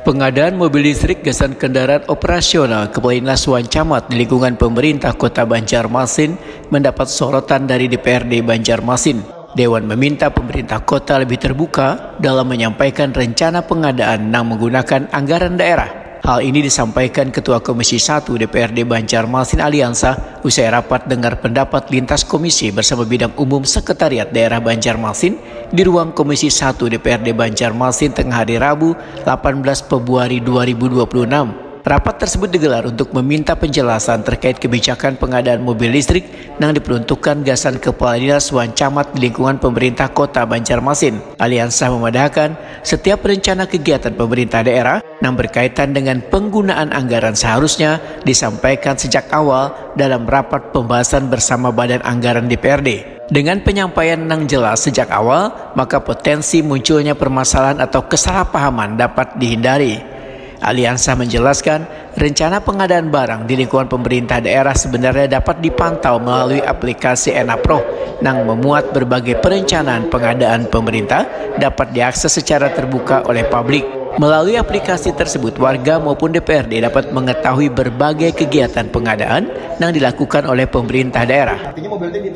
Pengadaan mobil listrik gasan kendaraan operasional Kepala Dinas Wan Camat di lingkungan pemerintah Kota Banjarmasin mendapat sorotan dari DPRD Banjarmasin. Dewan meminta pemerintah kota lebih terbuka dalam menyampaikan rencana pengadaan yang menggunakan anggaran daerah. Hal ini disampaikan Ketua Komisi 1 DPRD Banjarmasin Aliansa usai rapat dengar pendapat lintas komisi bersama Bidang Umum Sekretariat Daerah Banjarmasin di ruang Komisi 1 DPRD Banjarmasin tengah hari Rabu 18 Februari 2026. Rapat tersebut digelar untuk meminta penjelasan terkait kebijakan pengadaan mobil listrik yang diperuntukkan gasan Kepala Dinas Wan Camat di lingkungan pemerintah Kota Banjarmasin. Aliansa memadahkan setiap rencana kegiatan pemerintah daerah yang berkaitan dengan penggunaan anggaran seharusnya disampaikan sejak awal dalam rapat pembahasan bersama Badan Anggaran DPRD. Dengan penyampaian yang jelas sejak awal, maka potensi munculnya permasalahan atau kesalahpahaman dapat dihindari. Aliansa menjelaskan, rencana pengadaan barang di lingkungan pemerintah daerah sebenarnya dapat dipantau melalui aplikasi ENAPRO yang memuat berbagai perencanaan pengadaan pemerintah dapat diakses secara terbuka oleh publik. Melalui aplikasi tersebut, warga maupun DPRD dapat mengetahui berbagai kegiatan pengadaan yang dilakukan oleh pemerintah daerah. Artinya mobil itu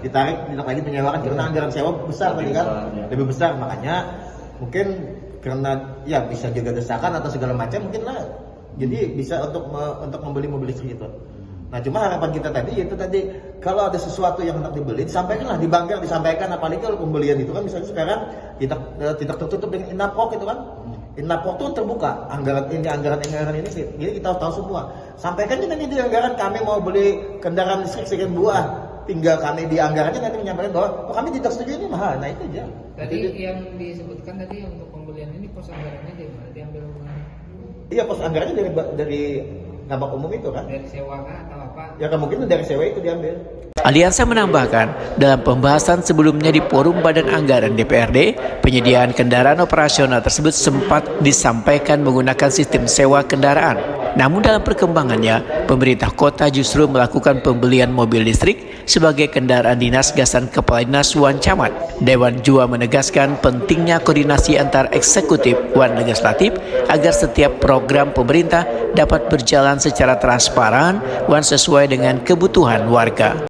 ditarik lagi penyewaan karena anggaran sewa besar tadi kan, lebih besar, makanya mungkin karena ya bisa jaga desakan atau segala macam mungkin lah, jadi bisa untuk membeli mobil listrik itu. Nah cuma harapan kita tadi yaitu tadi kalau ada sesuatu yang hendak dibeli disampaikanlah di banggar, disampaikan, apalagi kalau pembelian itu kan misalnya sekarang tidak tertutup dengan INAPROK itu kan. INAPROK itu terbuka, anggaran ini jadi kita tahu semua. Sampaikan juga nanti di anggaran kami mau beli kendaraan listrik sekian buah, tinggal kami di anggarannya nanti menyampaikan bahwa kami tidak setuju ini mahal. Nah itu aja. Tadi yang disebutkan tadi untuk pembelian ini pos anggarannya dari mana diambil uangnya? Iya, pos anggarannya dari nabak umum itu kan. Dari sewa kah atau apa? Ya kemungkinan dari sewa itu diambil. Aliansa menambahkan, dalam pembahasan sebelumnya di Forum Badan Anggaran DPRD, penyediaan kendaraan operasional tersebut sempat disampaikan menggunakan sistem sewa kendaraan. Namun dalam perkembangannya, pemerintah kota justru melakukan pembelian mobil listrik sebagai kendaraan dinas gasan Kepala Dinas Wan Camat. Dewan juga menegaskan pentingnya koordinasi antar eksekutif dan legislatif agar setiap program pemerintah dapat berjalan secara transparan dan sesuai dengan kebutuhan warga.